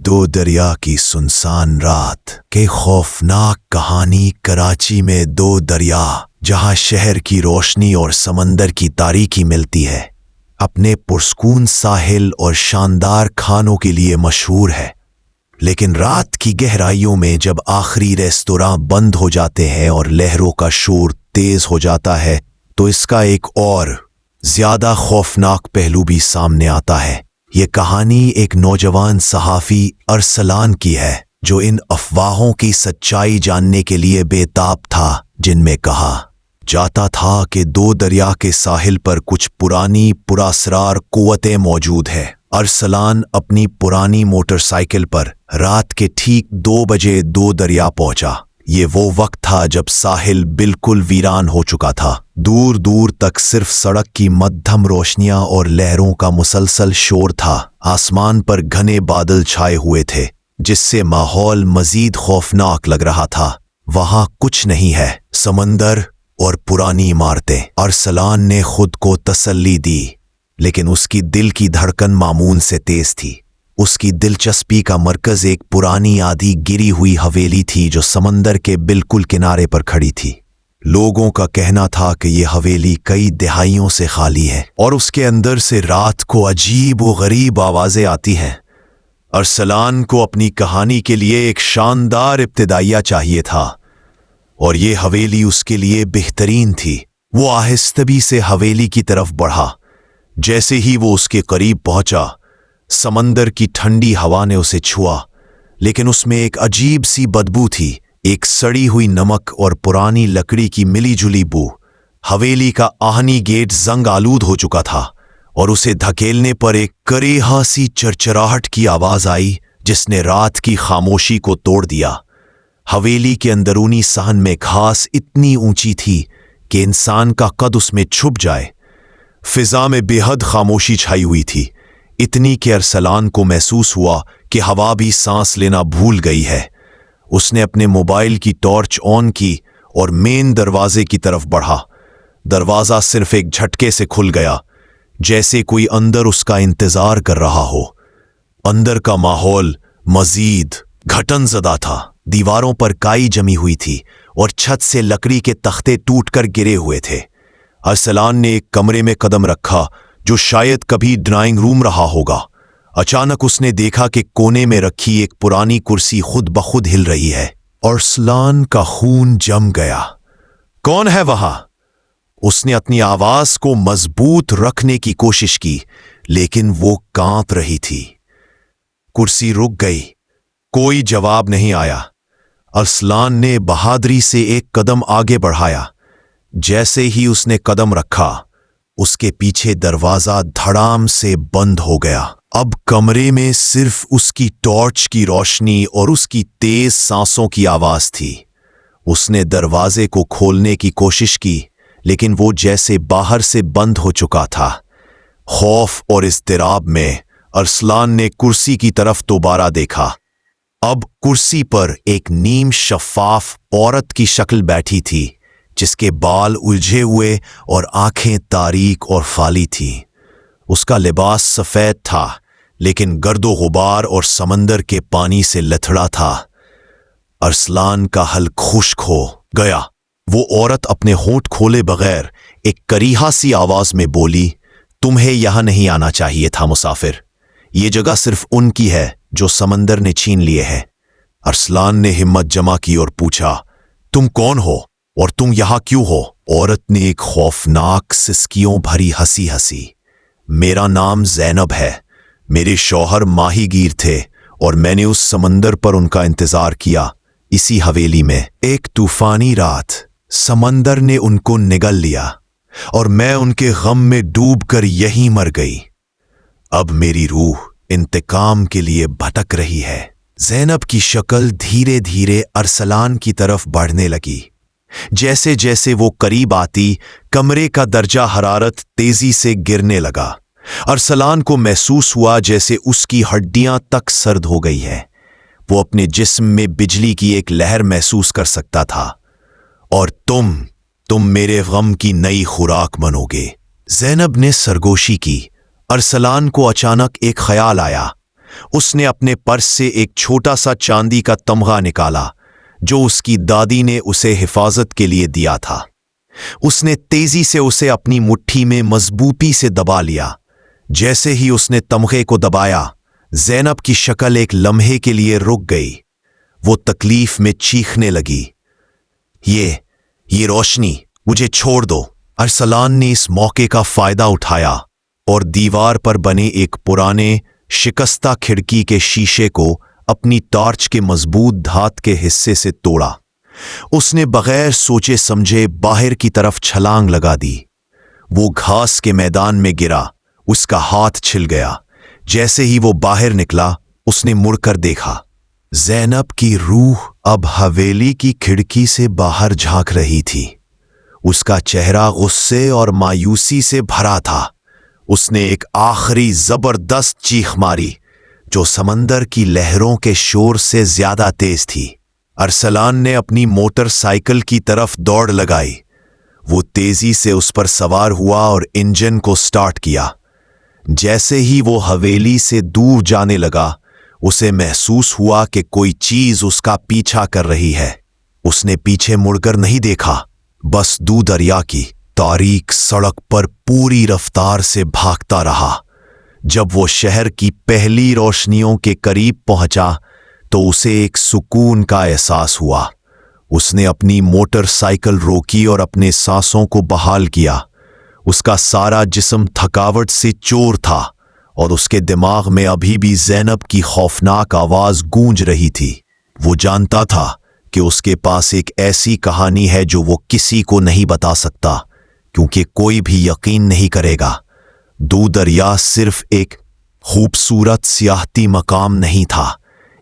दो दरिया की सुनसान रात के खौफनाक कहानी। कराची में दो दरिया जहां शहर की रोशनी और समंदर की तारीकी मिलती है, अपने पुरस्कून साहिल और शानदार खानों के लिए मशहूर है। लेकिन रात की गहराइयों में जब आखिरी रेस्तोरां बंद हो जाते हैं और लहरों का शोर तेज हो जाता है, तो इसका एक और ज्यादा खौफनाक पहलू भी सामने आता है। ये कहानी एक नौजवान सहाफी अरसलान की है, जो इन अफवाहों की सच्चाई जानने के लिए बेताब था, जिनमें कहा जाता था कि दो दरिया के साहिल पर कुछ पुरानी पुरअसरार कुव्वतें मौजूद है। अरसलान अपनी पुरानी मोटरसाइकिल पर रात के ठीक 2 बजे दो दरिया पहुंचा। ये वो वक्त था जब साहिल बिल्कुल वीरान हो चुका था। दूर दूर तक सिर्फ सड़क की मध्यम रोशनियां और लहरों का मुसलसल शोर था। आसमान पर घने बादल छाए हुए थे, जिससे माहौल मजीद खौफनाक लग रहा था। वहां कुछ नहीं है, समंदर और पुरानी इमारतें। अरसलान ने खुद को तसल्ली दी, लेकिन उसकी दिल की धड़कन मामूल से तेज थी। उसकी दिलचस्पी का मरकज एक पुरानी आधी गिरी हुई हवेली थी, जो समंदर के बिल्कुल किनारे पर खड़ी थी। लोगों का कहना था कि यह हवेली कई दहाइयों से खाली है और उसके अंदर से रात को अजीब व गरीब आवाजें आती हैं। अरसलान को अपनी कहानी के लिए एक शानदार इब्तिदाइया चाहिए था, और ये हवेली उसके लिए बेहतरीन थी। वो आहिस्तगी से हवेली की तरफ बढ़ा। जैसे ही वो उसके करीब पहुंचा, समंदर की ठंडी हवा ने उसे छुआ, लेकिन उसमें एक अजीब सी बदबू थी, एक सड़ी हुई नमक और पुरानी लकड़ी की मिली-जुली बू। हवेली का आहनी गेट जंग आलूद हो चुका था, और उसे धकेलने पर एक करेहा सी चरचराहट की आवाज आई, जिसने रात की खामोशी को तोड़ दिया। हवेली के अंदरूनी सहन में घास इतनी ऊंची थी कि इंसान का कद उसमें छुप जाए। फिजा में बेहद खामोशी छाई हुई थी, इतनी कि अरसलान को महसूस हुआ कि हवा भी सांस लेना भूल गई है। उसने अपने मोबाइल की टॉर्च ऑन की और मेन दरवाजे की तरफ बढ़ा। दरवाजा सिर्फ एक झटके से खुल गया, जैसे कोई अंदर उसका इंतजार कर रहा हो। अंदर का माहौल मजीद घटनज़दा था। दीवारों पर काई जमी हुई थी और छत से लकड़ी के तख्ते टूटकर गिरे हुए थे। अरसलान ने एक कमरे में कदम रखा, जो शायद कभी ड्राइंग रूम रहा होगा। अचानक उसने देखा कि कोने में रखी एक पुरानी कुर्सी खुद ब खुद हिल रही है। अरसलान का खून जम गया। कौन है वहां? उसने अपनी आवाज को मजबूत रखने की कोशिश की, लेकिन वो कांप रही थी। कुर्सी रुक गई। कोई जवाब नहीं आया। अरसलान ने बहादुरी से एक कदम आगे बढ़ाया। जैसे ही उसने कदम रखा, उसके पीछे दरवाजा धड़ाम से बंद हो गया। अब कमरे में सिर्फ उसकी टॉर्च की रोशनी और उसकी तेज सांसों की आवाज थी। उसने दरवाजे को खोलने की कोशिश की, लेकिन वो जैसे बाहर से बंद हो चुका था। खौफ और इज़्तिराब में अरसलान ने कुर्सी की तरफ दोबारा देखा। अब कुर्सी पर एक नीम शफाफ औरत की शक्ल बैठी थी, जिसके बाल उलझे हुए और आंखें तारीक और फाली थीं। उसका लिबास सफेद था, लेकिन गर्दो गुबार और समंदर के पानी से लथड़ा था। अरसलान का हल्क खुश्क हो गया। वो औरत अपने होंठ खोले बगैर एक करीहा सी आवाज में बोली, तुम्हें यहां नहीं आना चाहिए था मुसाफिर। ये जगह सिर्फ उनकी है जो समंदर ने छीन लिए है। अरसलान ने हिम्मत जमा की और पूछा, तुम कौन हो और तुम यहां क्यों हो? औरत ने एक खौफनाक सिसकियों भरी हंसी हंसी। मेरा नाम ज़ैनब है। मेरे शौहर माहीगीर थे और मैंने उस समंदर पर उनका इंतजार किया, इसी हवेली में। एक तूफानी रात समंदर ने उनको निगल लिया और मैं उनके गम में डूबकर यहीं मर गई। अब मेरी रूह इंतकाम के लिए भटक रही है। ज़ैनब की शक्ल धीरे धीरे अरसलान की तरफ बढ़ने लगी। जैसे जैसे वो करीब आती, कमरे का दर्जा हरारत तेजी से गिरने लगा। अरसलान को महसूस हुआ जैसे उसकी हड्डियां तक सर्द हो गई है। वो अपने जिस्म में बिजली की एक लहर महसूस कर सकता था। और तुम मेरे गम की नई खुराक बनोगे। ज़ैनब ने सरगोशी की। अरसलान को अचानक एक ख्याल आया। اس نے اپنے پرس سے ایک چھوٹا سا چاندی کا تمغہ نکالا جو اس کی دادی نے اسے حفاظت کے لیے دیا تھا۔ اس نے تیزی سے اسے اپنی مٹھی میں مضبوطی سے دبا لیا۔ جیسے ہی اس نے تمغے کو دبایا، زینب کی شکل ایک لمحے کے لیے رک گئی۔ وہ تکلیف میں چیخنے لگی، یہ روشنی، مجھے چھوڑ دو۔ ارسلان نے اس موقع کا فائدہ اٹھایا اور دیوار پر بنے ایک پرانے شکستہ کھڑکی کے شیشے کو اپنی ٹارچ کے مضبوط دھات کے حصے سے توڑا۔ اس نے بغیر سوچے سمجھے باہر کی طرف چھلانگ لگا دی۔ وہ گھاس کے میدان میں گرا، اس کا ہاتھ چھل گیا۔ جیسے ہی وہ باہر نکلا، اس نے مڑ کر دیکھا۔ زینب کی روح اب حویلی کی کھڑکی سے باہر جھانک رہی تھی۔ اس کا چہرہ غصے اور مایوسی سے بھرا تھا۔ اس نے ایک آخری زبردست چیخ ماری جو سمندر کی لہروں کے شور سے زیادہ تیز تھی۔ ارسلان نے اپنی موٹر سائیکل کی طرف دوڑ لگائی۔ وہ تیزی سے اس پر سوار ہوا اور انجن کو سٹارٹ کیا۔ جیسے ہی وہ حویلی سے دور جانے لگا، اسے محسوس ہوا کہ کوئی چیز اس کا پیچھا کر رہی ہے۔ اس نے پیچھے مڑ کر نہیں دیکھا، بس دریا کی تاریک سڑک پر پوری رفتار سے بھاگتا رہا۔ جب وہ شہر کی پہلی روشنیوں کے قریب پہنچا تو اسے ایک سکون کا احساس ہوا۔ اس نے اپنی موٹر سائیکل روکی اور اپنے سانسوں کو بحال کیا۔ اس کا سارا جسم تھکاوٹ سے چور تھا اور اس کے دماغ میں ابھی بھی زینب کی خوفناک آواز گونج رہی تھی۔ وہ جانتا تھا کہ اس کے پاس ایک ایسی کہانی ہے جو وہ کسی کو نہیں بتا سکتا، کیونکہ کوئی بھی یقین نہیں کرے گا۔ دریا صرف ایک خوبصورت سیاحتی مقام نہیں تھا،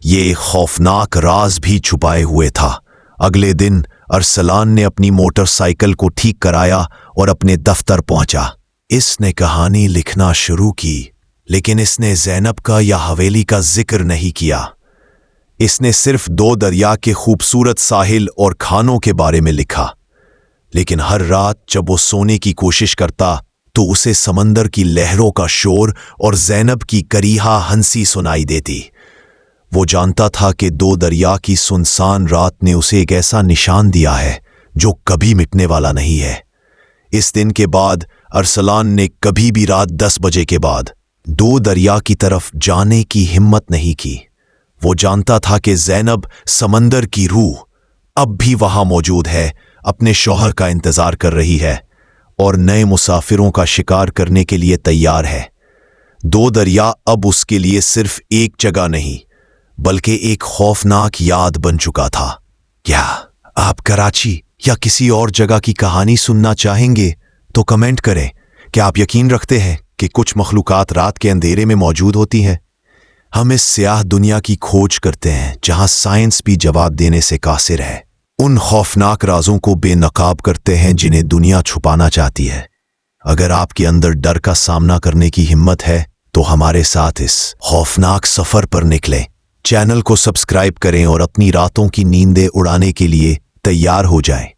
یہ ایک خوفناک راز بھی چھپائے ہوئے تھا۔ اگلے دن ارسلان نے اپنی موٹر سائیکل کو ٹھیک کرایا اور اپنے دفتر پہنچا۔ اس نے کہانی لکھنا شروع کی، لیکن اس نے زینب کا یا حویلی کا ذکر نہیں کیا۔ اس نے صرف دریا کے خوبصورت ساحل اور کھانوں کے بارے میں لکھا، لیکن ہر رات جب وہ سونے کی کوشش کرتا تو اسے سمندر کی لہروں کا شور اور زینب کی کریہا ہنسی سنائی دیتی۔ وہ جانتا تھا کہ دریا کی سنسان رات نے اسے ایک ایسا نشان دیا ہے جو کبھی مٹنے والا نہیں ہے۔ اس دن کے بعد ارسلان نے کبھی بھی رات 10 بجے کے بعد دریا کی طرف جانے کی ہمت نہیں کی۔ وہ جانتا تھا کہ زینب، سمندر کی روح، اب بھی وہاں موجود ہے، اپنے شوہر کا انتظار کر رہی ہے اور نئے مسافروں کا شکار کرنے کے لیے تیار ہے۔ دریا اب اس کے لیے صرف ایک جگہ نہیں بلکہ ایک خوفناک یاد بن چکا تھا۔ کیا آپ کراچی یا کسی اور جگہ کی کہانی سننا چاہیں گے تو کمنٹ کریں۔ کیا آپ یقین رکھتے ہیں کہ کچھ مخلوقات رات کے اندھیرے میں موجود ہوتی ہیں؟ ہم اس سیاہ دنیا کی کھوج کرتے ہیں جہاں سائنس بھی جواب دینے سے قاصر ہے۔ ان خوفناک رازوں کو بے نقاب کرتے ہیں جنہیں دنیا چھپانا چاہتی ہے۔ اگر آپ کے اندر ڈر کا سامنا کرنے کی ہمت ہے تو ہمارے ساتھ اس خوفناک سفر پر نکلیں۔ چینل کو سبسکرائب کریں اور اپنی راتوں کی نیندیں اڑانے کے لیے تیار ہو جائیں۔